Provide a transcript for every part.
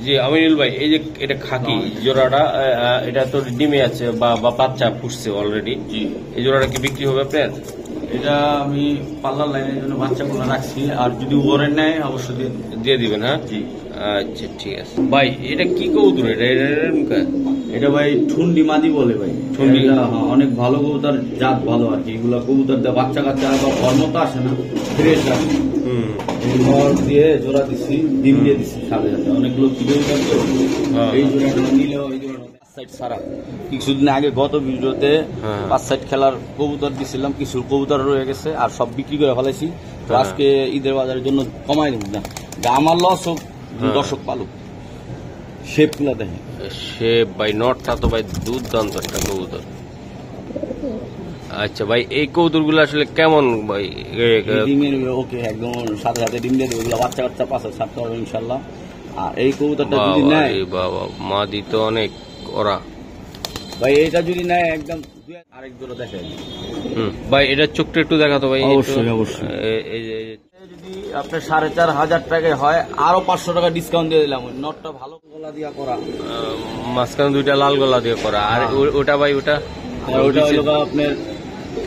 জি আমিনুল ভাই, এই যে এটা খাকি জোড়াটা, এটা তো ডিমে আছে বা বাচ্চা ফুটছে অলরেডি। জি, এই জোড়াটা কি বিক্রি হবে আপনার? এটা আমি পার্লার লাইনের জন্য বাচ্চাগুলো রাখছি, আর যদি ওরের নেয় অবশ্যই দিয়ে দিবেন। হ্যাঁ, জি। আচ্ছা ঠিক আছে ভাই। এটা কি কবুতর? এটা ভাই ঠুন্ডি মাদি বলে ভাই। ঠুন্ডি? অনেক ভালো কবুতর, জাত ভালো আর কি। এগুলা কবুতর দিয়ে বাচ্চা কাচ্চা ঘর মতো আসে না, ফ্রেশ আসে। ঘর দিয়ে জোড়া দিচ্ছি, ডিম দিয়ে দিচ্ছি সাথে সাথে। অনেক লোক কি কবুতর তো এই জোড়াটা নিলেও এই জোড়াটা সাইড সারা। কিছুদিন আগে গত ভিডিওতে 5 সাইড খেলার কবুতর দিছিলাম, কিছু কবুতর রয়ে গেছে আর সব বিক্রি করে ফেলাইছি। তো আজকে ঈদের বাজারের জন্য কমাই দেব না, আমার লস হোক, দর্শক পালুক। শেপ গুলা দেখেন, শেপ ভাই নটটা তো ভাই দুর্দান্ত একটা কবুতর। আচ্ছা ভাই, এই কবুতর গুলো আসলে কেমন ভাই? ডিমের ওকে একদম সাথে সাথে ডিম দিয়ে দেবে। এগুলো বাচ্চা বাচ্চা পাশে ছাড়তে পারবে ইনশাল্লাহ। আর এই কবুতরটা যদি নেয়, বাবা মাদি তো অনেক ওরা ভাই এটা যদি নেয় একদম আরেক জোড়া দেখে। ভাই এটা চোখটা একটু দেখাতো ভাই। অবশ্যই অবশ্যই। যদি আপনার 4,500 টাকায় হয়, আরো 500 টাকা ডিসকাউন্ট দিয়ে দিলাম। নটটা ভালো গলা দিয়া করা, মাঝখানে দুইটা লাল গলা দিয়ে করা। আর ওটা ভাই ওটা ওটা হলো আপনার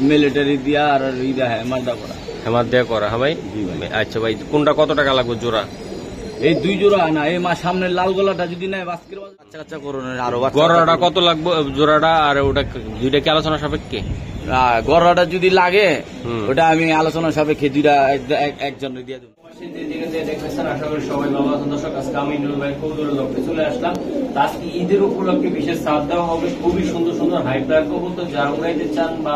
মিলিটারি দিয়া আর ইদা হেমার দা করা, হেমার দেয়া করা। হ্যাঁ ভাই। আচ্ছা ভাই, কোনটা কত টাকা লাগবে জোড়া? এই 2 জোড়া না, এই সামনের লাল গলাটা যদি নেয় বাস্কের বাচ্চা কাচ্চা করুন। আরো গড়াটা কত লাগবে জোড়াটা? আর ওটা দুইটা কি আলোচনা সাপেক্ষে? গড়াটা যদি লাগে ওটা আমি আলোচনা সাপেক্ষে দুইটা একজনের দিয়ে দেবো। আশা করি সবাই ভালো আছেন। দর্শক, আজকে আমি নুরুল ভাই কবুতরের লক্ষ্যে চলে আসলাম। আজকে ঈদের উপলক্ষে বিশেষ ছাড় দেওয়া হবে। খুবই সুন্দর সুন্দর হাই প্লার কবুতর, যারা উড়াইতে চান বা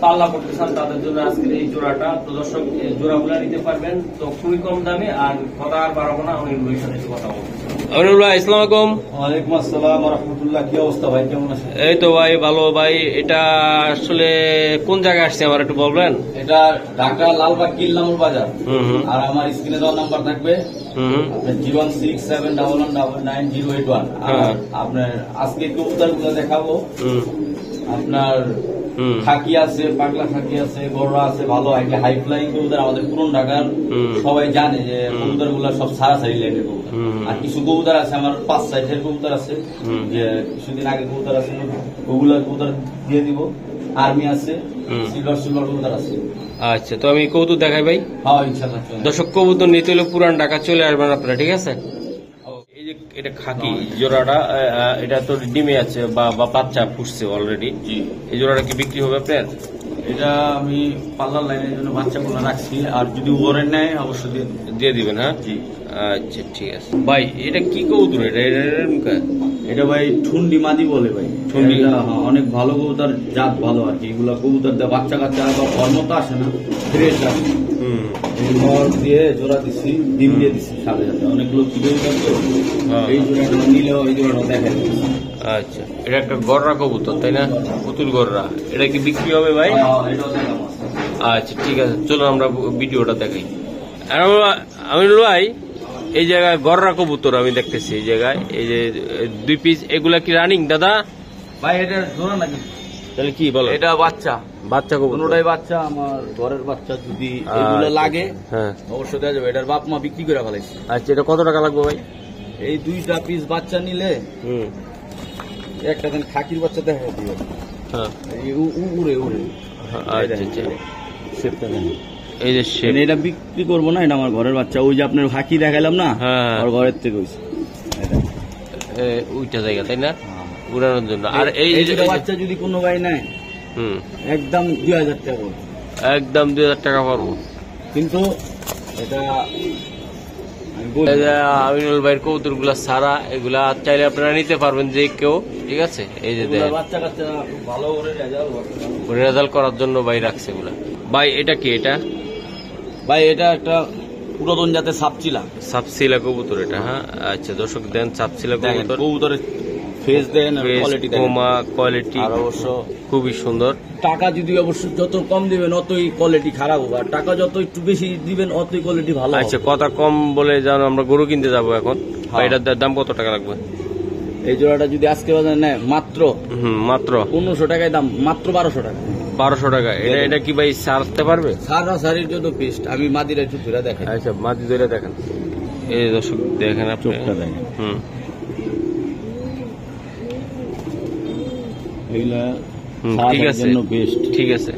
পাল্লা করতে চান তাদের জন্য আজকের এই জোড়াটা। তো দর্শক, জোড়াগুলা নিতে পারবেন তো খুবই কম দামে। আর কথা আর বাড়াবো না, আমি নুরুলের সাথে একটু কথা বলবো। আমিনুল ভাই, আসসালামু আলাইকুম। ওয়ালাইকুম আসসালাম ওয়া রাহমাতুল্লাহ। কি অবস্থা ভাই, কেমন আছেন? এই তো ভাই ভালো ভাই। এটা আসলে কোন জায়গায় আসছে আমার একটু বলবেন? এটা ঢাকা লালবাগ কিল্লামুর বাজার। আর আমার স্ক্রিনে দেওয়া নাম্বার থাকবে 01671199081। আর আপনার আজকে কবুতর গুলো দেখাবো। আপনার খাকি আছে, পাগলা খাকি আছে, গররা আছে, ভালো হাই ফ্লাইং কবুতর। আমাদের পুরন ঢাকার সবাই জানে যে কবুতর গুলা সব সারাসারি লেনের কবুতর। আর কিছু কবুতর আছে আমার 5 সাইডের কবুতর আছে, যে কিছুদিন আগে কবুতর আছে, ওগুলা কবুতর দিয়ে দিব। আর্মি আছে, সিলভার কবুতর আছে। আচ্ছা, তো আমি কবুতর দেখাই ভাই। হ্যাঁ ইনশাআল্লাহ। দর্শক, কবুতর নিতে হলে পুরান ঢাকা চলে আসবেন আপনারা, ঠিক আছে? এই যে এটা খাকি জোড়াটা, এটা তো ডিমে আছে বা বাচ্চা ফুটছে অলরেডি। এই জোড়াটা কি বিক্রি হবে আপনার? এটা আমি পার্লার লাইনের জন্য বাচ্চাগুলো রাখছি, আর যদি ওরের নেয় অবশ্যই দিয়ে দিবেন। হ্যাঁ, জি। আচ্ছা ঠিক আছে ভাই। এটা কি কবুতর? এটা ভাই ঠুন্ডি মাদি বলে ভাই। ঠুন্ডি? অনেক ভালো কবুতর, জাত ভালো আর কি। এগুলা কবুতর দিয়ে বাচ্চা কাচ্চা ঘর মতো আসে না, ফ্রেশ আসে। ঘর দিয়ে জোড়া দিচ্ছি, ডিম দিয়ে দিচ্ছি সাথে সাথে। অনেক লোক কি কবুতর তো এই জোড়াটা নিলেও এই জোড়াটা দেখে। আচ্ছা, এটা একটা গররা কবুতর তাই না? পুতুল গররা। এটা কি বিক্রি হবে ভাই? আচ্ছা ঠিক আছে, চলো আমরা ভিডিওটা দেখাই। আমিনুল ভাই, এই জায়গায় গররা কবুতর আমি দেখতেছি এই জায়গায়, এই যে 2 পিস, এগুলা কি রানিং দাদা? ভাই এটা জোড়া নাকি? তাহলে কি বলো? এটা বাচ্চা, বাচ্চা কবুতর, কোনটাই বাচ্চা। আমার ঘরের বাচ্চা যদি এগুলো লাগে অবশ্যই দেওয়া যাবে। এটার বাপ মা বিক্রি করে ফেলাইছে। আচ্ছা, এটা কত টাকা লাগবে ভাই? এই 2টা পিস বাচ্চা নিলে একটা দিন খাকির বাচ্চা দেখা দিবে। হ্যাঁ, উড়ে উড়ে। আচ্ছা, এই যে এটা বিক্রি করবো না, এটা আমার ঘরের বাচ্চা। ওই যে আপনার খাকি দেখালাম না, আমার ঘরের থেকে হয়েছে ওইটা জায়গা তাই না, উড়ানোর জন্য। আর এই বাচ্চা যদি কোনো ভাই নেয় একদম 2000 টাকা পড়বে। একদম 2000 টাকা পড়বো। কিন্তু এটা আমিনুল ভাইয়ের কবুতর গুলা সারা, এগুলা চাইলে আপনারা নিতে পারবেন যে কেউ, ঠিক আছে? এই যে বাচ্চা কাচ্চা ভালো রেজাল্ট করার জন্য ভাই রাখছে এগুলা। ভাই এটা কি? এটা ভাই এটা একটা পুরাতন জাতের সাপসিলা কবুতর এটা। হ্যাঁ, আচ্ছা দর্শক দেন, সাপসিলা কবুতর। কবুতরের ফেস দেন, কোয়ালিটি আর অবশ্য খুবই সুন্দর। টাকা যদি অবশ্য যত কম দিবেন অতই কোয়ালিটি খারাপ হবে, আর টাকা যত একটু বেশি দিবেন অতই কোয়ালিটি ভালো। আচ্ছা, কথা কম বলে জানো, আমরা গরু কিনতে যাবো এখন। এটার দাম কত টাকা লাগবে? এই জোড়াটা যদি আজকে বাজারে নেয় মাত্র 1500 টাকায় দাম, মাত্র 1200 টাকা। 1200 টাকা। এটা কি ভাই সারতে পারবে? সারা সারির জন্য বেস্ট। আমি মাদিরা একটু ধরে দেখাই। আচ্ছা, মাদি ধরে দেখেন। এই দর্শক দেখেন আপনি, চোখটা দেখেন, এগুলা ঠিক সারাদিনের আছে, জন্য বেস্ট। ঠিক আছে।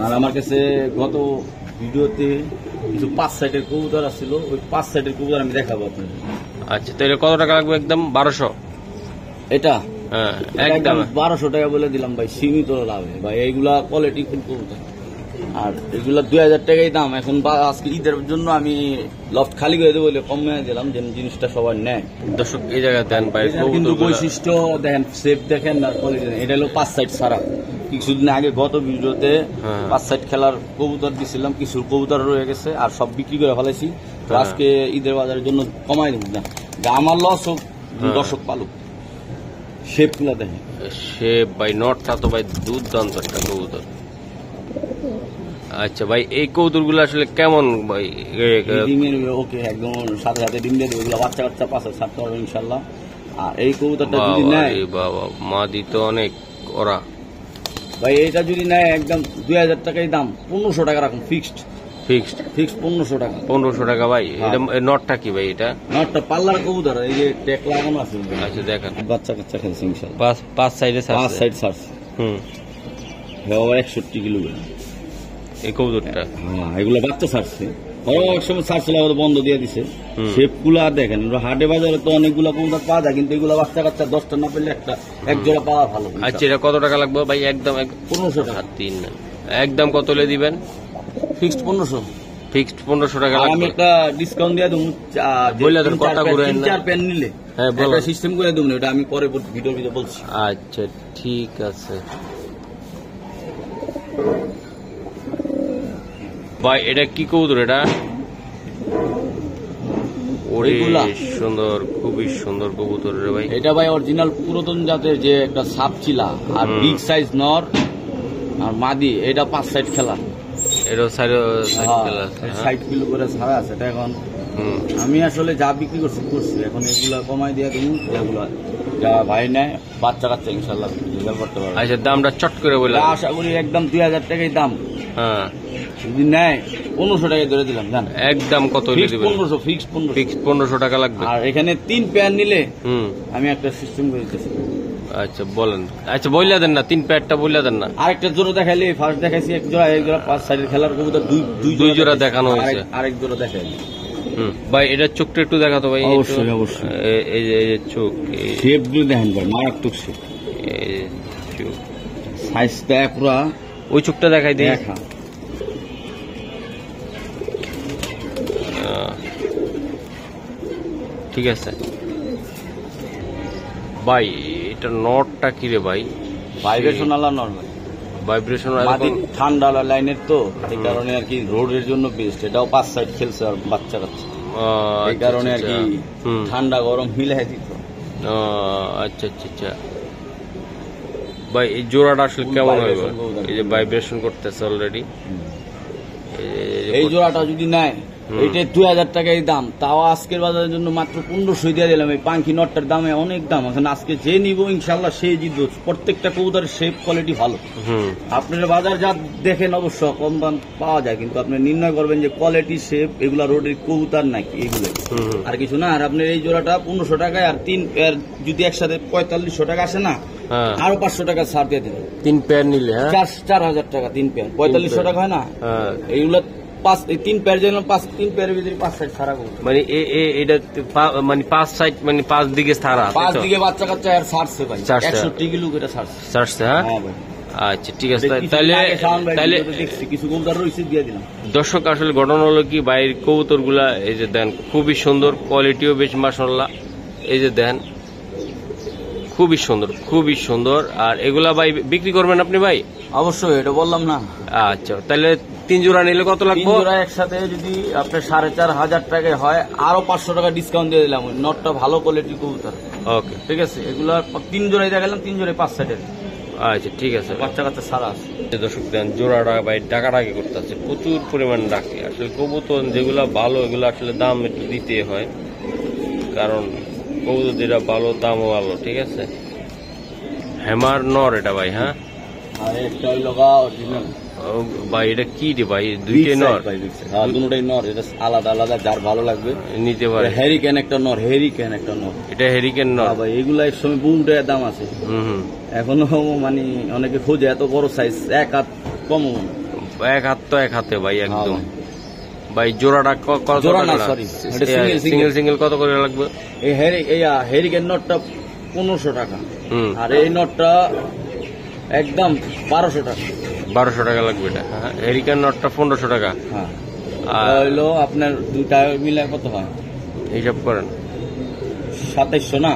আর আমার কাছে গত ভিডিওতে কিছু 5 সাইডের কবুতর আসছিল, ওই 5 সাইডের কবুতর আমি দেখাবো আপনাদের। আচ্ছা, তাহলে কত টাকা লাগবে? একদম 1200। এটা হ্যাঁ, একদম একদম 1200 টাকা বলে দিলাম ভাই, সীমিত লাভে ভাই। এইগুলা কোয়ালিটি ফুল কবুতর, আর এগুলা 2000 টাকাই দাম। এখন আজকে ঈদের জন্য আমি লফট খালি করে দেবো বলে কমে দিলাম, যেন জিনিসটা সবার নেয়। দর্শক এই জায়গায় দেন ভাই, কিন্তু বৈশিষ্ট্য দেখেন, সেফ দেখেন আর কোয়ালিটি দেখেন। এটা হলো 5 সাইড ছাড়া। কিছুদিন আগে গত ভিডিওতে 5 সাইড খেলার কবুতর দিছিলাম, কিছু কবুতর রয়ে গেছে আর সব বিক্রি করে ফেলাইছি। তো আজকে ঈদের বাজারের জন্য কমাই দেবো না, আমার লস হোক, দর্শক পালুক। শেপ গুলা দেখেন, সে ভাই নটটা তো ভাই দুর্দান্ত একটা কবুতর। আচ্ছা ভাই, এই কবুতর গুলো আসলে কেমন ভাই? ডিমের ওকে একদম সাথে সাথে ডিম দিয়ে দেবে, এগুলো বাচ্চা বাচ্চা পাশে ছাড়তে পারবে ইনশাল্লাহ। আর এই কবুতরটা যদি নেয়, বাবা মা দিত অনেক ওরা ভাই, এটা যদি নেয় একদম 2000 টাকাই দাম। 1500 টাকা রাখুন ফিক্সড, ফিক্সড 1500 টাকা। 1500 টাকা ভাই। এটা নটটা কি ভাই? এটা নটটা পাল্লার কবুতর, এই যে টেক লাগানো আছে। আচ্ছা দেখেন, বাচ্চা কাচ্চা খেলছে ইনশাল্লাহ। পাঁচ সাইডে 5 সাইড ছাড়ছে। আবার 61 কিলো এই কবুতরটা। হ্যাঁ, এগুলো বাচ্চা ছাড়ছে, এক সময় ছাড়ছিল, বন্ধ দিয়ে দিছে। শেপ গুলা দেখেন, হাটে বাজারে তো অনেকগুলা কবুতর পাওয়া যায়, কিন্তু এগুলো বাচ্চা কাচ্চা 10টা না পেলে এক জোড়া পাওয়া ভালো। আচ্ছা, এটা কত টাকা লাগবে ভাই? একদম 1500 টাকা। 3 একদম কত হলে দিবেন? ফিক্সড 1500। ফিক্সড 1500 টাকা আমি লাগবে। একটা ডিসকাউন্ট দিয়ে দেবো, বললে দেন, কথা ঘুরে 3-4 প্যান নিলে একটা সিস্টেম করে দেবো, এটা আমি পরে ভিডিওর ভিতরে বলছি। আচ্ছা ঠিক আছে ভাই। এটা কি কবুতর? এটা ওরে সুন্দর, খুবই সুন্দর কবুতর রে ভাই। এটা ভাই অরিজিনাল পুরাতন জাতের যে একটা সাপ চিলা, আর বিগ সাইজ নর আর মাদি। এটা 5 সাইড খেলা, এটা সাইড খেলা 60 কিলো করে ছাড়া আছে। এটা এখন আমি আসলে যা বিক্রি করছি, এখন এগুলা কমাই দিয়ে দেবো, যেগুলো যা ভাই নেয় বাচ্চা কাচ্চা ইনশাল্লাহ রেজাল্ট করতে পারবে। আচ্ছা, দামটা চট করে বলে আশা করি একদম 2000 টাকাই দাম। হ্যাঁ, যদি নেয় 1500 টাকায় ধরে দিলাম, জান। একদম কত হলে দিবেন? 1500 ফিক্স 1500 টাকা লাগবে। আর এখানে 3 পেয়ার নিলে আমি একটা সিস্টেম করে দিতেছি। আচ্ছা বলেন। আচ্ছা বললা দেন না, 3 প্যাডটা বললা দেন না। আরেকটা জোড়া দেখাইলে, ফার্স্ট দেখাইছি এক জোড়া, 5 সাইডের খেলার কবুতর দুই জোড়া দেখানো হয়েছে, আরেক জোড়া দেখাইলে। ভাই এটা চোখটা একটু দেখাতো ভাই। অবশ্যই অবশ্যই। এই যে চোখ, শেপ গুলো দেখেন ভাই, মারাত্মক শেপ। চোখ সাইজটা পুরা, ওই চোখটা দেখাই দিই। ঠিক আছে ভাই। এটা নটটা কি রে ভাই? ভাইব্রেশন আলা নট ভাই, ভাইব্রেশন ঠান্ডা লাইনের তো, এই কারণে আর কি রোডের জন্য বেস্ট। এটাও 5 সাইড খেলছে আর বাচ্চা কাচ্চা, এই কারণে আর কি ঠান্ডা গরম মিলাই দিত। আচ্ছা আচ্ছা আচ্ছা ভাই, এই জোড়াটা আসলে কেমন হবে? এই যে ভাইব্রেশন করতেছে অলরেডি। এই জোড়াটা যদি নেয়, এইটা 2000 টাকাই দাম। তাও আজকের বাজারের জন্য মাত্র 1500 দিয়ে দিলাম। এই পাঙ্কি নটটার দামে অনেক দাম। এখন আজকে যে নিব ইনশাল্লাহ সেই জিতব। প্রত্যেকটা কবুতরের শেপ কোয়ালিটি ভালো। আপনার বাজার যা দেখেন অবশ্য কম দাম পাওয়া যায়, কিন্তু আপনি নির্ণয় করবেন যে কোয়ালিটি শেপ এগুলা রোডের কবুতর নাকি, এগুলো আর কিছু না। আর আপনার এই জোড়াটা 1500 টাকায়, আর 3 পেয়ার যদি একসাথে 4500 টাকা আসে না, আরো 500 টাকা ছাড় দিয়ে দেবেন। 3 পেয়ার নিলে 4000 টাকা 3 পেয়ার, 4500 টাকা হয় না। এইগুলো 3 পেয়ার যেন 3 পেয়ারের ভিতরে 5 সাইড ছাড়া করবো, মানে এটা মানে 5 সাইড, মানে 5 দিকে ছাড়া, 5 দিকে বাচ্চা কাচ্চা আর ছাড়ছে ভাই। 61 কিলো করে ছাড়ছে। হ্যাঁ ভাই। আচ্ছা ঠিক আছে। তাহলে কিছু কবুতর রয়েছে দিয়ে দিলাম। দর্শক আসলে ঘটনা হলো কি, বাইরের কবুতর গুলা এই যে দেন খুবই সুন্দর, কোয়ালিটিও বেশ মাশাআল্লাহ। এই যে দেন খুবই সুন্দর, খুবই সুন্দর। আর এগুলা ভাই বিক্রি করবেন আপনি ভাই? অবশ্যই, এটা বললাম না। আচ্ছা, তাহলে 3 জোড়া নিলে কত লাগবে? 3 জোড়া একসাথে যদি আপনার 4500 টাকায় হয়, আরো 500 টাকা ডিসকাউন্ট দিয়ে দিলাম। নটটা ভালো কোয়ালিটির কবুতর। ওকে ঠিক আছে। এগুলা 3 জোড়াই দেখালাম, 3 জোড়াই 5 সাইডের। আচ্ছা ঠিক আছে। বাচ্চা কাচ্চা সারা আছে। দর্শক দেন জোড়াটা ভাই ডাকাডাকি করতেছে, প্রচুর পরিমাণ ডাকে। আসলে কবুতর যেগুলা ভালো এগুলো আসলে দাম একটু দিতে হয়, কারণ কবুতর যেটা ভালো দামও ভালো। ঠিক আছে, হ্যামার নর এটা ভাই। হ্যাঁ, আর একটা হইলো গা অরিজিনাল। ভাই এটা কি রে ভাই, দুইটাই নর? হ্যাঁ দুটোটাই নর, এটা আলাদা আলাদা, যার ভালো লাগবে নিতে পারে। হ্যারিকেন একটা নর, হ্যারিকেন একটা নর। এটা হ্যারিকেন নর ভাই, এগুলা এক সময় বহু টাকা দাম আছে, এখনো মানে অনেকে খোঁজে, এত বড় সাইজ, এক হাত কম, এক হাত তো এক হাতে ভাই একদম। ভাই জোড়াটা কত? জোড়া না, সরি, সিঙ্গেল সিঙ্গেল কত করে লাগবে? এই হ্যারিকেন নটটা 1500 টাকা, আর এই নটটা একদম 1200 টাকা। 1200 টাকা লাগবে এটা। হ্যারিকেন নটটা 1500 টাকা। হ্যাঁ, আর হইলো আপনার দুইটা মিলে কত হয়, হিসাব করেন। 2700 না?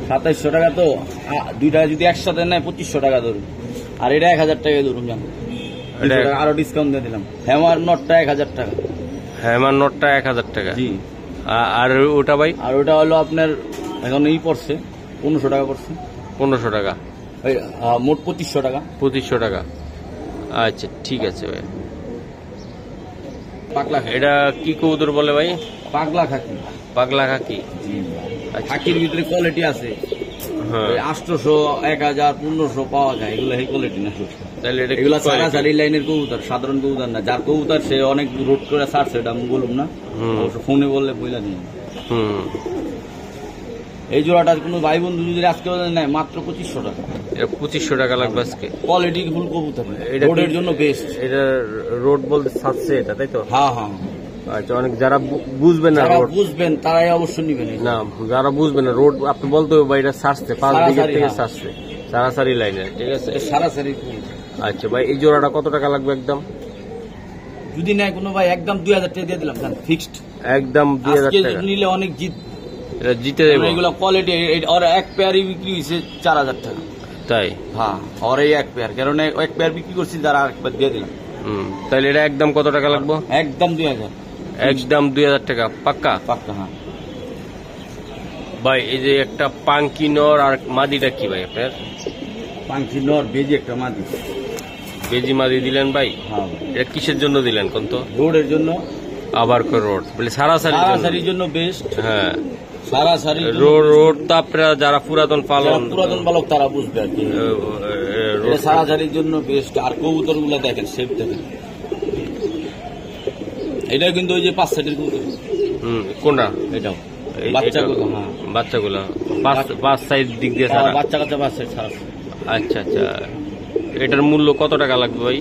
2700 টাকা। তো দুইটা যদি একসাথে নেয় 2500 টাকা ধরুন, আর এটা 1000 টাকা ধরুন, জানো আরো ডিসকাউন্ট দিয়ে দিলাম। হ্যামার নটটা 1000 টাকা। হ্যামার নটটা 1000 টাকা। জি। আর ওটা ভাই? আর ওটা হলো আপনার এখন পড়ছে 1500 টাকা পড়ছে। 1500 টাকা, মোট 2500 টাকা। 2500 টাকা। আচ্ছা ঠিক আছে ভাই। পাগলা এটা কি কবুতর বলে ভাই? পাগলা খাকি। পাগলা খাকি। খাকির ভিতরে কোয়ালিটি আছে, 800, 1000, 1500 পাওয়া যায়, এগুলো এই কোয়ালিটি না। তাহলে এগুলো সারাসারি লাইনের কবুতর, সাধারণ কবুতর না। যার কবুতর সে অনেক রোড করে ছাড়ছে, এটা আমি বলুম না, অবশ্য ফোনে বললে বইলা দিন। এই জোড়াটার কোনো ভাই বন্ধু যদি আজকে নেয় মাত্র 2500 টাকা। 2500 টাকা লাগবে আজকে। কোয়ালিটি ফুল কবুতর, রোডের জন্য বেস্ট। এটা রোড বলতে ছাড়ছে এটা, তাই তো? হ্যাঁ হ্যাঁ। আচ্ছা, অনেক যারা বুঝবেন না, রোড বুঝবেন তারাই অবশ্যই নিবেন না, যারা বুঝবেন না রোড আপনি বলতে হবে ভাই এটা ছাড়ছে, 5 দিকের থেকে ছাড়ছে, সারাসারি লাইনে, ঠিক আছে? সারাসারি। আচ্ছা ভাই, এই জোড়াটা কত টাকা লাগবে একদম? যদি নেয় কোনো ভাই একদম 2000 টাকা দিয়ে দিলাম, ফিক্সড একদম 2000 টাকা। নিলে অনেক জিতে দেবো। এগুলো কোয়ালিটি, আর এক পেয়ারই বিক্রি হয়েছে 4000 টাকা। তাই? হ্যাঁ, আর এই এক পেয়ার, কারণ এক পেয়ার বিক্রি করছি, যারা আরেকবার দিয়ে দিলাম। তাহলে এটা একদম কত টাকা লাগবে? একদম 2000। একদম 2000 টাকা পাক্কা? পাক্কা, হ্যাঁ। ভাই এই যে একটা পাঙ্কি নর আর মাদিটা কি ভাই আপনার? পাঙ্কি নর, বেজি একটা মাদি। বেজি মাদি দিলেন ভাই? হ্যাঁ। এটা কিসের জন্য দিলেন কোন তো? রোডের জন্য। আবার রোড বলে সারাসারির জন্য বেস্ট। হ্যাঁ, সারাসারি রোড তো আপনারা যারা পুরাতন পালক তারা বুঝবে আর কি। সারাসারির জন্য বেস্ট। আর কবুতর গুলা দেখেন, শেপ দেখেন, এটা কিন্তু ওই যে 5 সেটের কবুতর। কোনটা? এটাও বাচ্চাগুলো। হ্যাঁ, বাচ্চাগুলো 5 সাইড দিক দিয়ে ছাড়া, বাচ্চা কাচ্চা 5 সেট ছাড়া। আচ্ছা আচ্ছা, এটার মূল্য কত টাকা লাগবে ভাই?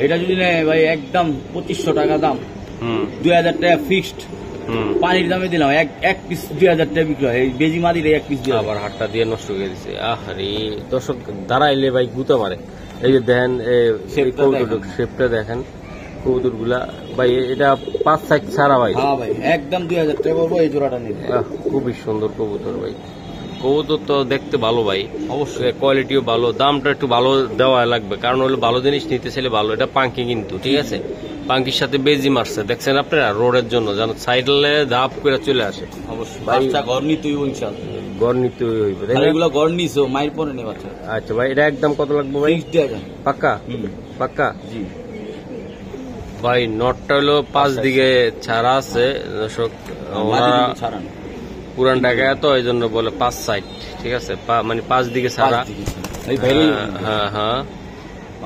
এটা যদি নেয় ভাই একদম 2500 টাকা দাম। 2000 টাকা ফিক্সড। পানির দামে দিলাম, এক পিস 2000 টাকা বিক্রি হয়। এই বেজি মাদির এক পিস দিয়ে আবার হাটটা দিয়ে নষ্ট করে দিচ্ছে। আরে দর্শক দাঁড়াইলে ভাই গুতা মারে। এই যে দেখেন শেপটা দেখেন কবুতর গুলা ভাই, এটা 5 সাইজ ছাড়া ভাই। হ্যাঁ ভাই, একদম 2000 টাকা করবো এই জোড়াটা নিয়ে। খুবই সুন্দর কবুতর ভাই। কবুতর তো দেখতে ভালো ভাই, অবশ্যই কোয়ালিটিও ভালো, দামটা একটু ভালো দেওয়া লাগবে, কারণ হলো ভালো জিনিস নিতে চাইলে ভালো। এটা পাঙ্কি কিন্তু, ঠিক আছে? পাঙ্কির সাথে বেজি মারছে, দেখছেন আপনারা, রোডের জন্য যেন সাইডলে ধাপ করে চলে আসে। অবশ্যই বাচ্চা ঘর নিতেই ইনশাআল্লাহ, ঘর নিতে হইবে। এগুলো ঘর নিছো, মাইর পরে নেই বাচ্চা। আচ্ছা ভাই, এটা একদম কত লাগবে ভাই? পাক্কা? পাক্কা। জি ভাই, নটটা হলো 5 দিকে ছাড়া আছে দর্শক, পুরান টাকায় তো এই জন্য বলে 5 সাইড, ঠিক আছে? মানে 5 দিকে ছাড়া। হ্যাঁ হ্যাঁ।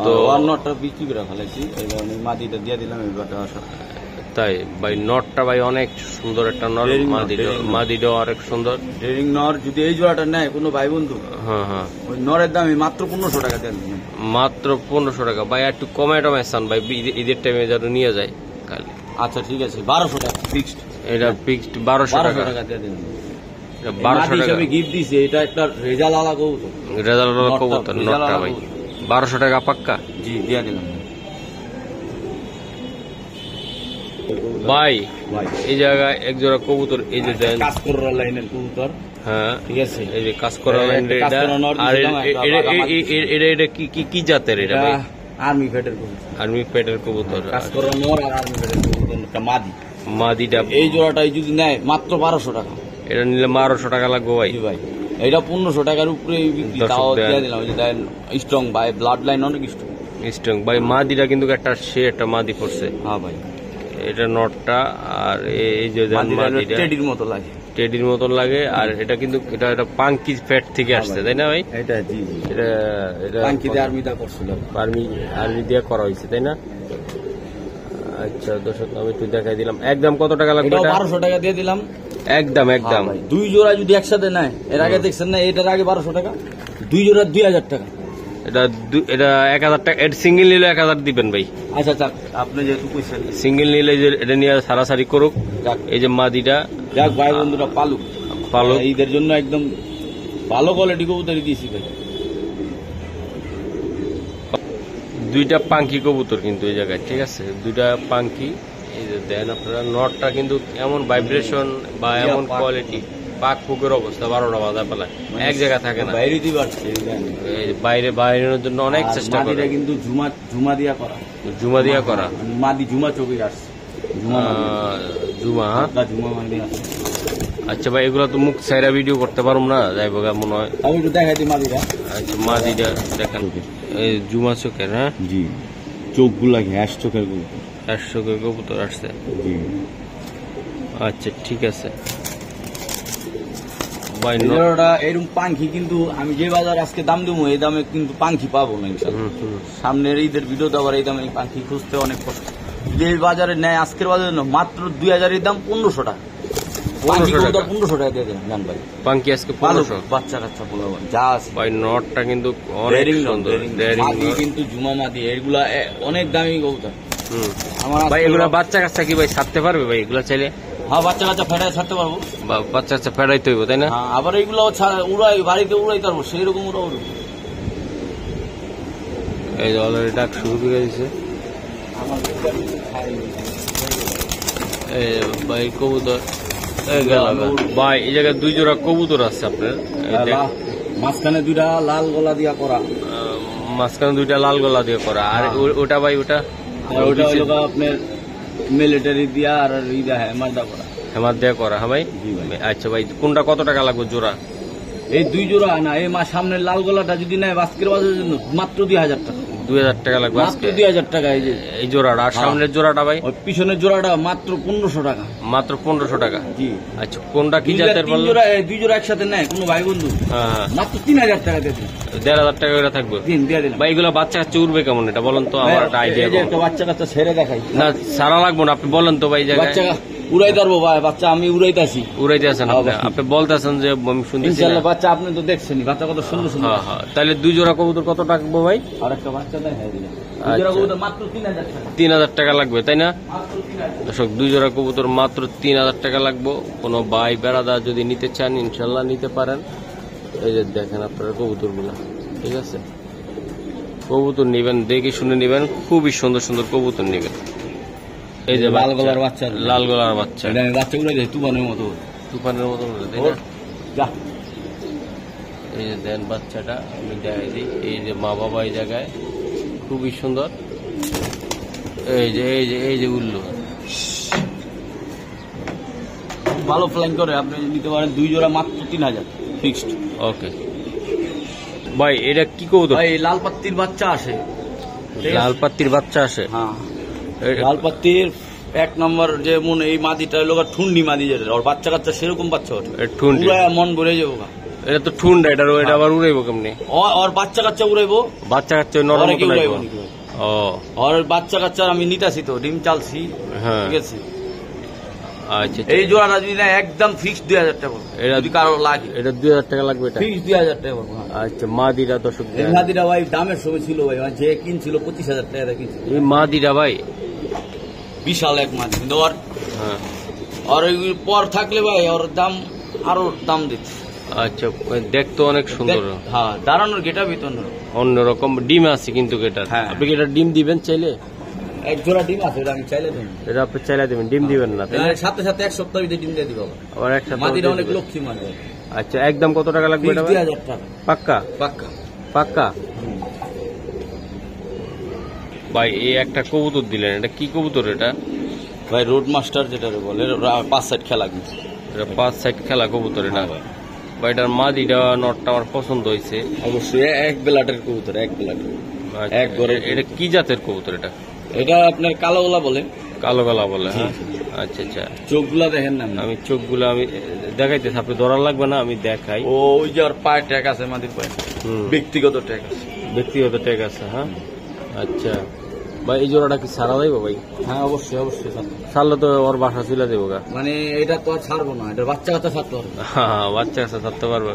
তো নটটা বিক্রি করে ফেলেছি, এই কারণে মাটিটা দিয়ে দিলাম। তাই ভাই, নটটা ভাই অনেক সুন্দর একটা নর, মাদিটাও অনেক সুন্দর। ডেরিং নর যদি এই জোড়াটা নেয় কোনো ভাই বন্ধু, হ্যাঁ হ্যাঁ, ওই নরের দামে মাত্র 1500 টাকা দেন। মাত্র 1500 টাকা ভাই, একটু কমে চান ভাই, ঈদের টাইমে যেন নিয়ে যায় খালি। আচ্ছা ঠিক আছে, 1200 টাকা ফিক্সড। এটা ফিক্সড 1200 টাকা দিয়ে দিন। 1200 টাকা গিফট দিছে। এটা একটা রেজাল আলা কবুতর, রেজাল আলা কবুতর, নটটা ভাই 1200 টাকা পাক্কা। জি দিয়ে দিলাম ভাই। এই জায়গায় এক জোড়া কবুতর, এই যে দেন কাজ করার লাইনের কবুতর। হ্যাঁ ঠিক আছে, এই যে কাজ করার লাইন। আর এটা কি জাতের এটা ভাই? আর্মি ফেটের কবুতর। আর্মি ফেটের কবুতর, কাজ করার নর আর আর্মি ফেটের কবুতর, একটা মাদি। মাদিটা এই জোড়াটাই যদি নেয় মাত্র 1200 টাকা। এটা নিলে 1200 টাকা লাগবে ভাই। ভাই এটা 1500 টাকার উপরে বিক্রি, তাও দিয়ে দিলাম। ওই যে দেন স্ট্রং ভাই, ব্লাড লাইন অনেক স্ট্রং ভাই। মাদিটা কিন্তু একটা মাদি পড়ছে। হ্যাঁ ভাই, এটা নটটা। আর এই যে মাদিটা টেডির মতো লাগে। টেডির মতন লাগে। আর এটা কিন্তু এটা পাঙ্কি ফ্যাট থেকে আসছে, তাই না ভাই? এটা জি জি, এটা এটা পাঙ্কি দিয়ে আর্মিটা করছিল, আর্মি দিয়ে করা হয়েছে, তাই না? আচ্ছা দর্শক আমি একটু দেখাই দিলাম। একদম কত টাকা লাগবে? 1200 টাকা দিয়ে দিলাম একদম একদম। দুই জোড়া যদি একসাথে নেয়, এর আগে দেখছেন না, এটার আগে 1200 টাকা, দুই জোড়া 2000 টাকা। এটা 1000 টাকা। এটা সিঙ্গেল নিলে 1000 দিবেন ভাই। আচ্ছা যাক, আপনি যেহেতু কইছেন সিঙ্গেল নিলে যে এটা নিয়ে সারাসারি করুক। যাক, এই যে মাদিটা যাক ভাই বন্ধুরা পালুক পালক, ঈদের জন্য একদম ভালো কোয়ালিটি কবুতরই দিয়েছি ভাই। দুইটা পাঙ্কি কবুতর কিন্তু এই জায়গায়, ঠিক আছে? দুইটা পাঙ্কি। এই যে দেন আপনারা নটটা কিন্তু এমন ভাইব্রেশন বা এমন কোয়ালিটি, পাক পুকের অবস্থা 12টা বাজা পেলায় এক জায়গায় থাকে না। বাইরে দিতে পারছে, এই যে বাইরে বাইরের জন্য অনেক চেষ্টা করে। মাদিটা কিন্তু ঝুমা দিয়া করা, জুমা দিয়া করা, মাদি ঝুমা চোখে আসছে, জুমা। ঝুমা মাদি আছে। আচ্ছা ভাই, এগুলো তো মুখ সাইরা ভিডিও করতে পারবো না, যাইব মনে হয়। আমি একটু দেখাই দিই মাদিটা। আচ্ছা মাদিটা দেখেন, এই জুমা চোখের, হ্যাঁ জি, চোখগুলা ঘ্যাস চোখের 100 কবুতর আসছে। জি, আচ্ছা ঠিক আছে ভাই। এরকম পাঙ্খি কিন্তু আমি যে বাজার আজকে দাম দেবো, এই দামে কিন্তু পাঙ্খি পাবো না ইনশাল্লাহ। সামনের ঈদের ভিডিও আবার এই দামে পাঙ্খি খুঁজতে অনেক কষ্ট। যে বাজারে নেয় আজকের বাজারে না, মাত্র 2000 এর দাম 1500 টাকা। 1500 টাকা দিয়ে দেন জান ভাই। পাঙ্কি আজকে 1500। বাচ্চা কাচ্চা বলা যা আছে ভাই নটটা কিন্তু অনেক সুন্দর, মাদি কিন্তু ঝুমা মাদি, এগুলা অনেক দামি কবুতর। আমার ভাই এগুলা বাচ্চা কাচ্চা কি ভাই ছাড়তে পারবে ভাই? এগুলা চাইলে হ্যাঁ বাচ্চা কাচ্চা ফেটাই ছাড়তে পারবো, বাচ্চা কাচ্চা ফেরাইতে হইব, তাই না? আবার এইগুলো উড়াই বাড়িতে উড়াইতে পারবো, সেই রকম উড়াবো। এই যে অলরেডি ডাক শুরু করে দিছে। ভাই কবুতর ভাই, এই জায়গায় 2 জোড়া কবুতর আছে আপনার। মাঝখানে 2টা লাল গলা দিয়া করা, মাঝখানে 2টা লাল গলা দিয়ে করা। আর ওটা ভাই ওটা হলো আপনার মিলিটারি দিয়া আর ইদা হেমাদা করা, হেমাদ দেয়া করা। হ্যাঁ ভাই। আচ্ছা ভাই, কোনটা কত টাকা লাগবে জোড়া? এই 2 জোড়া না, এই সামনের লাল গলাটা যদি নেয় বাস্কের বাজারের জন্য মাত্র 2000 টাকা। 2000 টাকা লাগবে মাত্র 2000 টাকা। এই যে এই জোড়াটা। আর সামনের জোড়াটা ভাই? ওই পিছনের জোড়াটা মাত্র 1500 টাকা। মাত্র 1500 টাকা। জি। আচ্ছা কোনটা কি জাতের বললেন? 2 জোড়া একসাথে নেয় কোনো ভাই বন্ধু, হ্যাঁ মাত্র 3000 টাকা দিয়ে দিন। 1500 টাকা করে থাকবে। দিয়ে দিলাম ভাই এগুলো বাচ্চা কাচ্চা উড়বে কেমন এটা বলেন তো, আমার একটা আইডিয়া। এই যে একটা বাচ্চা কাচ্চা ছেড়ে দেখাই না, সারা লাগবো না, আপনি বলেন তো ভাই। জায়গায় বাচ্চা উড়াই পারবো ভাই, বাচ্চা আমি উড়াইতাছি। উড়াইতে আছেন আপনি বলতেছেন যে আমি শুনতেছি। ইনশাআল্লাহ বাচ্চা আপনি তো দেখছেনই, বাচ্চা কত সুন্দর সুন্দর। হ্যাঁ হ্যাঁ, তাহলে 2 জোড়া কবুতর কত টাকা ভাই? আর একটা বাচ্চা দেখাই দিলাম, 2 জোড়া কবুতর মাত্র 3000 টাকা। 3000 টাকা লাগবে, তাই না? মাত্র 3000। দর্শক 2 জোড়া কবুতর মাত্র 3000 টাকা লাগবে। কোনো ভাই বেড়াদা যদি নিতে চান ইনশাল্লাহ নিতে পারেন। এই যে দেখেন আপনারা কবুতরগুলো, ঠিক আছে? কবুতর নেবেন দেখে শুনে নেবেন, খুবই সুন্দর সুন্দর কবুতর নেবেন। এই যে লাল গলার বাচ্চা, লাল গলার বাচ্চা, এটা বাচ্চাগুলো তুফানের মতো, তুফানের মতো, তাই না? যা, এই যে দেন বাচ্চাটা আমি দেখাই দিই। এই যে মা বাবা এই জায়গায় খুবই সুন্দর। এই যে উল্লু ভালো ফ্লাইং করে, আপনি নিতে পারেন 2 জোড়া মাত্র 3000 ফিক্সড। ওকে ভাই, এটা কি কবুতর? ভাই লাল পাত্তির বাচ্চা আসে, লাল পাত্তির বাচ্চা আসে। হ্যাঁ লাল পাত্তির 1 নম্বর যেমন এই মাদিটা লোক ঠুন্ডি মাদি, যেটা ওর বাচ্চা কাচ্চা সেরকম বাচ্চা ওঠে, ঠুন্ডি মন ভরে যাবো। এটা তো ঠুন্ডা, এটা আবার উড়াইবো কেমনি? ওর বাচ্চা কাচ্চা উড়াইবো, বাচ্চা কাচ্চা নরম মতো লাগবে। ও ওর বাচ্চা কাচ্চা আমি নিতাছি তো, ডিম চালছি, হ্যাঁ ঠিক আছে। আচ্ছা এই জোড়াটা যদি না একদম ফিক্সড 2000 টাকা, এটা যদি কারো লাগে এটা 2000 টাকা লাগবে, এটা ফিক্সড 2000 টাকা। আচ্ছা মাদিরা দর্শক, এই মাদিরা ভাই দামের সময় ছিল ভাই, যে কিনছিল 25000 টাকা কিনছিল এই মাদিরা ভাই, বিশাল এক মাদি। কিন্তু ওর হ্যাঁ, আর পর থাকলে ভাই ওর দাম আরো দাম দিচ্ছে। আচ্ছা দেখতে অনেক সুন্দর। হ্যাঁ, দাঁড়ানোর গেটা ভিতর অন্যরকম ডিম আছে কিন্তু এটার। হ্যাঁ। আপনি কি এটা ডিম দিবেন চাইলে? 1 জোড়া ডিম আছে, এটা আমি চাইলে দেব। এটা আপনি চাইলে দিবেন, ডিম দিবেন না তাই না? সাথে সাথে 1 সপ্তাহ ভিতরে ডিম দিয়ে দিব আবার একসাথে মাদিরা অনেক লক্ষ্মী মাদি। আচ্ছা একদম কত টাকা লাগবে এটা? 2000 টাকা পাক্কা পাক্কা পাক্কা। ভাই এই একটা কবুতর দিলেন, এটা কি কবুতর এটা ভাই? রোড মাস্টার যেটা বলে, 5 সাইড খেলা কিন্তু এটা 5 সাইড খেলা কবুতর এটা। ভাই এটার মাদিটা নটটা আমার পছন্দ হয়েছে অবশ্যই, এক বেলাটের কবুতর, এক বেলাটের। এটা কি জাতের কবুতর এটা? এটা আপনার কালো গোলা বলে। কালো গলা বলে, হ্যাঁ। আচ্ছা আচ্ছা, চোখগুলা দেখেন না, আমি চোখগুলো আমি দেখাইতেছি, আপনি ধরার লাগবে না, আমি দেখাই। ওই যে ওর পায়ে ট্যাগ আছে, মাটির পায়ে ব্যক্তিগত ট্যাগ আছে, ব্যক্তিগত ট্যাগ আছে, হ্যাঁ। আচ্ছা ভাই, এই জোড়াটা কি ছাড়া দেবো ভাই? হ্যাঁ অবশ্যই অবশ্যই ছাড়লে তো ওর বাসা চলে দেবো গা। মানে এটা তো আর ছাড়বো না, এটা বাচ্চা কাচ্চা ছাড়তে পারবো। হ্যাঁ, বাচ্চা কাছে ছাড়তে পারবে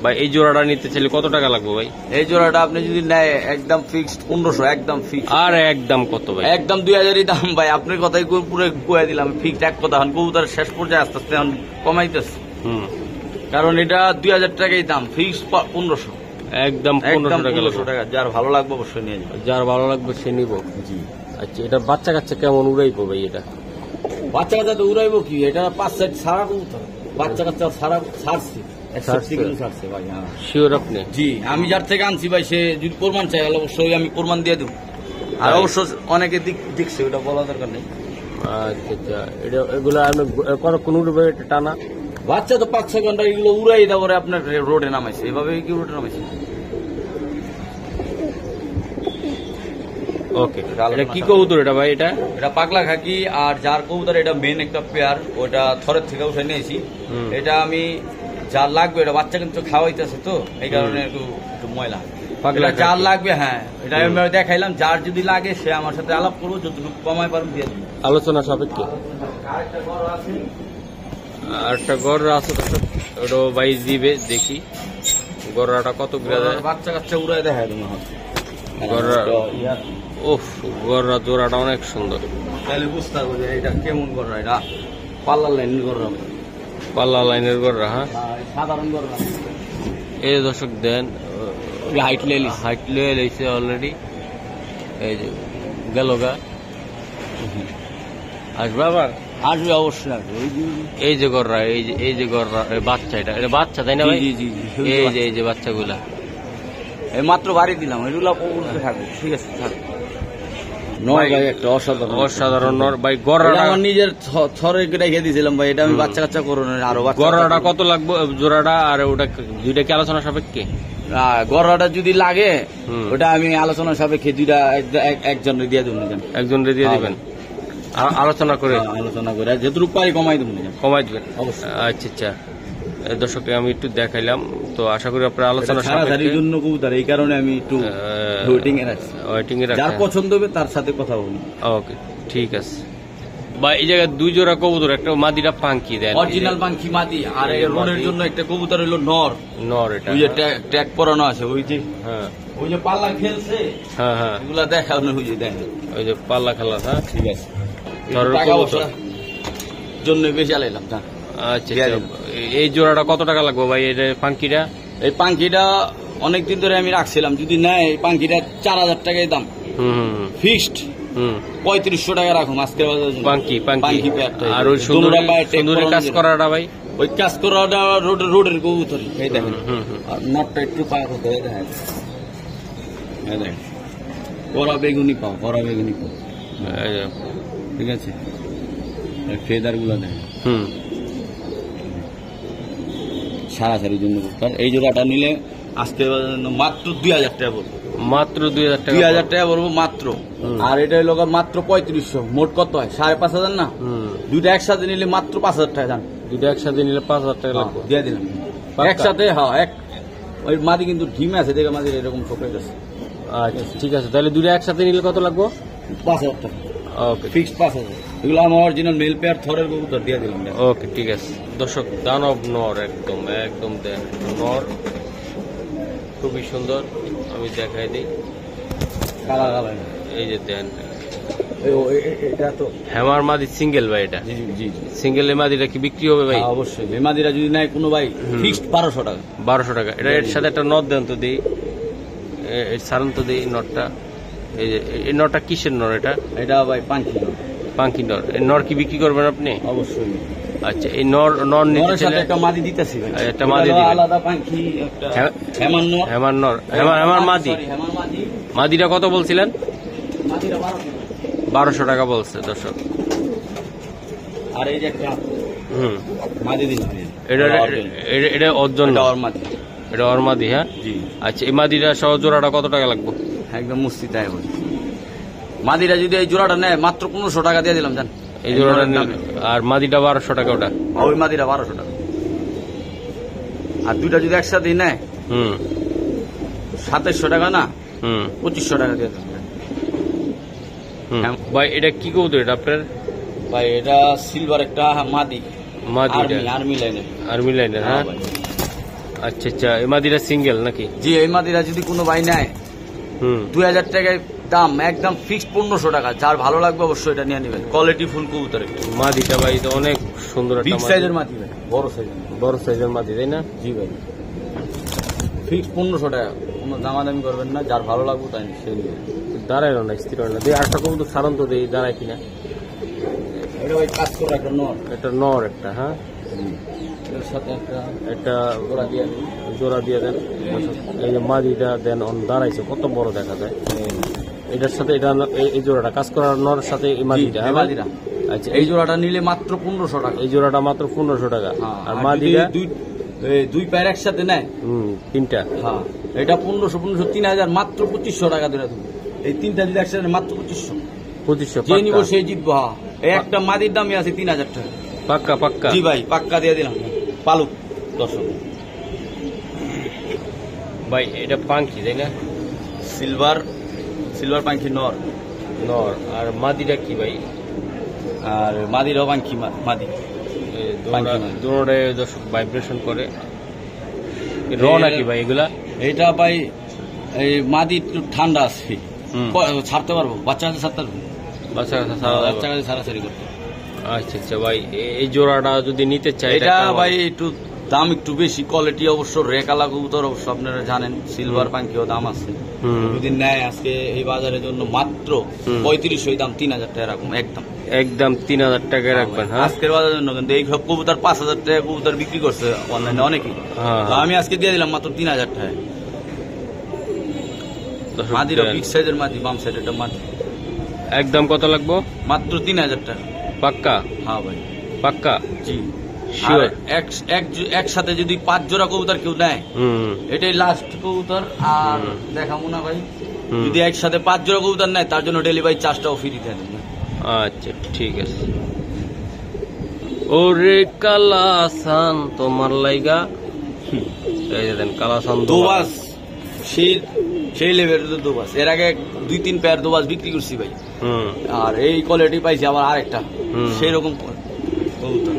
ভাই। এই জোড়াটা নিতে চাইলে কত টাকা লাগবে ভাই? এই জোড়াটা আপনি যদি নেয় একদম ফিক্সড 1500, একদম ফিক্সড। আর একদম কত ভাই? একদম 2000-ই দাম ভাই, আপনার কথাই পুরো কয়ে দিলাম, ফিক্সড এক কথা। কবুতর শেষ পর্যায়ে আস্তে আস্তে কমাইতেছে, কারণ এটা 2000 টাকাই দাম, ফিক্সড 1500, একদম 1500 টাকা। যার ভালো লাগবে অবশ্যই নিয়ে যাবে, যার ভালো লাগবে সে নিব। আচ্ছা, এটা বাচ্চা কাচ্চা কেমন উড়াইবো ভাই? এটা বাচ্চা কাচ্চা তো উড়াইবো কি, এটা 5-6 ছাড়া কবুতর, বাচ্চা কাচ্চা ছাড়ছি 180 কিলো ছাড়ছে ভাই। হ্যাঁ শিওর আপনি? জি, আমি যার থেকে আনছি ভাই, সে যদি প্রমাণ চাই অবশ্যই আমি প্রমাণ দিয়ে দেবো। আর অবশ্য অনেকে দেখছে, ওটা বলা দরকার নেই। আচ্ছা আচ্ছা, এটা এগুলো আপনি কতক্ষণ উঠবে এটা টানা? বাচ্চা তো 5-6 ঘন্টা এগুলো উড়াই, তারপরে আপনার রোডে নামাইছে, এভাবে কি রোডে নামাইছে। ওকে, এটা কি কবুতর এটা ভাই? এটা পাগলা খাকি। আর যার কবুতর এটা মেন একটা পেয়ার, ওটা থরের থেকে উঠে নিয়েছি। এটা আমি যার লাগবে, এটা বাচ্চা কিন্তু খাওয়াইতেছে, তো এই কারণে একটু ময়লা। পাগলা যার লাগবে, হ্যাঁ এটা আমি দেখাইলাম, যার যদি লাগে সে আমার সাথে আলাপ করবো, যতটুকু কমাই পারবো দিয়ে দেবো, আলোচনা সাপেক্ষে। আরেকটা গড় আছে, ওটাও ভাই দিবে, দেখি গড়াটা কত বাচ্চা কাচ্চা উড়াই দেখায় তুমি। ওফ, গড়া জোড়াটা অনেক সুন্দর। তাহলে বুঝতে পারবো যে এটা কেমন গড়া, এটা পাল্লা লাইনের গড়া, পাল্লা লাইনের গড়া। হ্যাঁ, সাধারণ গড়া। এই দর্শক দেন, হাইট লেয়ে লাইছে অলরেডি। এই যে গেল গা, আসবে আবার, আসবে অবশ্যই আসবে। এই যে গড়া, এই যে গড়া বাচ্চা, এটা বাচ্চা তাই না ভাই? জি জি, এই যে বাচ্চাগুলা এই মাত্র বাড়ি দিলাম, এগুলো থাকবে। ঠিক আছে, থাক। নয় ভাই, একটা অসাধারণ নর ভাই। গড়াটা আমার নিজের থরে রেখে দিয়েছিলাম ভাই, এটা আমি বাচ্চা কাচ্চা করবো না আরো। গড়াটা কত লাগবে জোড়াটা? আর ওটা দুইটা কি আলোচনা সাপেক্ষে? গড়াটা যদি লাগে ওটা আমি আলোচনা সাপেক্ষে দুইটা একজন দিয়ে দেবো, একজন দিয়ে দিবেন, আলোচনা করে যেটুকু পারি কমাই দেবো, কমাই দিবেন অবশ্যই। আচ্ছা আচ্ছা, দর্শক আমি একটু দেখাইলাম, তো আশা করি আপনার আলোচনা জন্য কবুতর, এই কারণে আমি একটু ওয়েটিং এ রাখছি। যার পছন্দ হবে তার সাথে কথা বলি। ওকে, ঠিক আছে বা এই জায়গায় দুই জোড়া কবুতর, একটা মাদিরা পাঙ্কি দেন, অরিজিনাল পাঙ্কি মাদি। আর এই রোডের জন্য একটা কবুতর হলো নর। এটা ওই যে ট্যাগ পরানো আছে, ওই যে হ্যাঁ, ওই যে পাল্লা খেলছে, হ্যাঁ হ্যাঁ, এগুলা দেখা ওই যে দেখেন, ওই যে পাল্লা খেলা। হ্যাঁ, ঠিক আছে, জন্য বেশি আলাইলাম। আচ্ছা, এই জোড়াটা কত টাকা লাগবে ভাই? এটা পাঙ্কিটা, এই পাঙ্কিটা অনেকদিন ধরে আমি রাখছিলাম, যদি নেয় এই পাঙ্কিটা 4000 টাকায় দাম, ফিক্সড 3500 টাকা রাখুন আজকের বাজারে। পাঙ্কি আর ওই সুন্দরী কাজ করাটা ভাই, ওই কাজ করাটা রোডের কবুতর। এই দেখেন, আর নটটা একটু পায় হতে দেখেন, দেখেন কড়া বেগুনি পাও, কড়া বেগুনি পাও। ঠিক আছে, ফেদার গুলো দেখেন, সারাসারির জন্য। এই জোড়াটা নিলে আজকে মাত্র 2000 টাকা বলবো, মাত্র 2000 টাকা বলবো মাত্র। আর এটা হলো মাত্র 3500। মোট কত হয়? 5500 না? দুইটা একসাথে নিলে মাত্র 5000 টাকা দাম। দুইটা একসাথে নিলে 5000 টাকা লাগবে, দিয়ে দিলাম একসাথে। হ্যাঁ, ওই মাদি কিন্তু ডিম আছে, দেখে মাদির এরকম চোখে গেছে। আচ্ছা, ঠিক আছে, তাহলে দুইটা একসাথে নিলে কত লাগবে? 5000 টাকা। ওকে, ফিক্সড 5000। এগুলো আমার অরিজিনাল মেল পেয়ার থরের কবুতর, দিয়ে দিলাম। ওকে, ঠিক আছে। দর্শক, দানব নর, একদম দেন নর, খুবই সুন্দর। আমি দেখাই দিই, কালা কালা, এই যে দেন, এটা তো হ্যামার মাদি সিঙ্গেল ভাই। এটা জি জি, সিঙ্গেল এই মাদিটা কি বিক্রি হবে ভাই? অবশ্যই। এই মাদিরা যদি নেয় কোনো ভাই, ফিক্সড 1200 টাকা। 1200 টাকা। এটা এর সাথে একটা নট দেন তো দিই, সারান তো দিই নটটা। এই যে এই নটটা কিসের নর? এটা ভাই পাঙ্কি নর। পাঙ্কি নর। এই নর কি বিক্রি করবেন আপনি? অবশ্যই। আচ্ছা, এই নর নিতে চাইলে একটা মাদি দিতেছি, একটা মাদি দিবেন, আলাদা পাঙ্কি, একটা হেমান নর। হেমার মাদি। মাদিটা কত বলছিলেন? 1200 টাকা বলছে দর্শক। আর এই যে একটা মাদি দিন, এটা অর্জন, এটা ওর মাদি। হ্যাঁ, আচ্ছা, এই মাদিটা সহ জোড়াটা কত টাকা লাগবে? একদম মুস্তি তাই বলি, মাদিরা যদি এই জোড়াটা নেয় মাত্র 1500 টাকা দিয়ে দিলাম জান। এই জোড়াটা আর মাদিটা 1200 টাকা ওটা। ওই মাদিরা 1200 টাকা। আর দুইটা যদি একসাথে নেয় 2700 টাকা না 2500 টাকা দিয়ে দিলাম। ভাই এটা কি কবুতর এটা আপনার? ভাই এটা সিলভার একটা মাদি, আর্মি লাইনের। হ্যাঁ আচ্ছা আচ্ছা, এই মাদিরা সিঙ্গেল নাকি? জি, এই মাদিরা যদি কোনো ভাই নেয় 2000 টাকায় দাম, একদম ফিক্সড 1500 টাকা। যার ভালো লাগবে অবশ্যই এটা নিয়ে নেবেন। কোয়ালিটি ফুল কবুতর। মাদিটা ভাই তো অনেক সুন্দর, বিগ সাইজের মাদি ভাই, বড় সাইজের মাদি তাই না? জি ভাই, ফিক্সড 1500 টাকা, কোনো দামাদামি করবেন না। যার ভালো লাগবে তাই সেই নেবেন। দাঁড়ায় না, স্থির হয় না। দিয়ে আটটা কবুতর সারান্ত দেই, দাঁড়ায় কিনা? এটা ভাই কাজ করে একটা নর, একটা নর একটা। হ্যাঁ, এর সাথে একটা জোড়া দিয়ে দেন। এই যে মাদিটা দেন, দাঁড়াইছে কত বড় দেখা যায়। এটার সাথে এটা এই জোড়াটা কাজ করার নরের সাথে এই মাদিটা। আচ্ছা, এই জোড়াটা নিলে মাত্র 1500 টাকা। এই জোড়াটা মাত্র 1500 টাকা। আর মাদিটা দুই পায়ের একসাথে নেয় তিনটা। হ্যাঁ, এটা 1500 3000, মাত্র 2500 টাকা ধরে দেবো। এই তিনটা যদি একসাথে মাত্র 2500 যে নিব সেই জিতবো। হ্যাঁ, এই একটা মাদির দামই আছে 3000 টাকা। পাক্কা পাক্কা? জি ভাই, পাক্কা দিয়ে দিলাম। পালুক দর্শক ভাই, এটা পাঙ্কি তাই না? সিলভার পাঙ্কি নর। আর মাদিটা কি ভাই? আর মাদিরাও পাঙ্কি মাদি। দুটোরে দর্শক ভাইব্রেশন করে র নাকি ভাই এগুলা? এইটা ভাই এই মাদি একটু ঠান্ডা আছে, ছাড়তে পারবো। বাচ্চা কাছে ছাড়তে পারবো, বাচ্চা কাছে ছাড়াছাড়ি করতে। আচ্ছা আচ্ছা ভাই, এই জোড়াটা যদি নিতে চাই এটা ভাই একটু দাম একটু বেশি। কোয়ালিটি অবশ্য রেকালা কবুতর অবশ্য আপনারা জানেন। সিলভার পাঙ্কিও দাম আছে। যদি নেয় আজকে এই বাজারের জন্য মাত্র 3500, দাম 3000 টাকা রাখুন। একদম 3000 টাকায় রাখবেন। হ্যাঁ, আজকের বাজারের জন্য। কিন্তু এই সব কবুতর 5000 টাকা কবুতর বিক্রি করছে অনলাইনে অনেকেই। আমি আজকে দিয়ে দিলাম মাত্র 3000 টাকায়। মাদিরা বিগ সাইজের মাদি, বাম সাইড এটা মাদি। একদম কত লাগবো? মাত্র 3000 টাকা। পাক্কা? হ্যাঁ ভাই, পাক্কা। জি শিওর। একসাথে যদি 5 জোড়া কবুতর কেউ নেয়, এটাই লাস্ট কবুতর। আর দেখাবো না ভাই। যদি একসাথে 5 জোড়া কবুতর নেয় তার জন্য ডেলিভারি চার্জটাও ফ্রি দেন। আচ্ছা ঠিক আছে। ওরে কালাসান তোমার লাইগা, এই যে দেন কালাসান দোবাস, সেই লেভেলের দোবাস। এর আগে 2-3 পেয়ার দোবাস বিক্রি করছি ভাই। আর এই কোয়ালিটি পাইছি আবার আরেকটা সেই রকম কবুতর।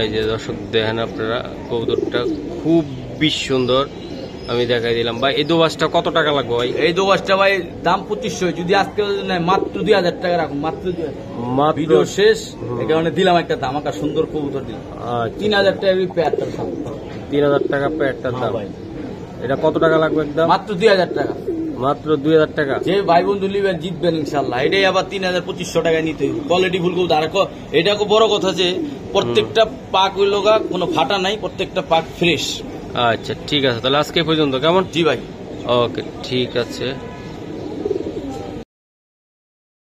এই যে দর্শক দেখেন আপনারা, কবুতরটা খুবই সুন্দর। আমি দেখাই দিলাম ভাই। এই দোবাসটা কত টাকা লাগবে ভাই? এই দোবাসটা ভাই দাম 2500। যদি আজকে নেয় মাত্র 2000 টাকা রাখুন। মাত্র 2000। ভিডিও শেষ, এই কারণে দিলাম একটা দাম। একটা সুন্দর কবুতর দিলাম। 3000 টাকা পেয়ারটার দাম। 3000 টাকা পেয়ারটার দাম। এটা কত টাকা লাগবে একদম? মাত্র 2000 টাকা। মাত্র 2000 টাকা। যে ভাই বন্ধু নিবেন জিতবেন ইনশাল্লাহ। এটাই আবার 3200 টাকায় নিতে হবে। কোয়ালিটি ফুল কবুতর। আর এটা বড় কথা যে প্রত্যেকটা পাক হইল গা, কোনো ফাটা নাই, প্রত্যেকটা পাক ফ্রেশ। আচ্ছা ঠিক আছে, তাহলে আজকে পর্যন্ত কেমন? জি ভাই, ওকে ঠিক আছে।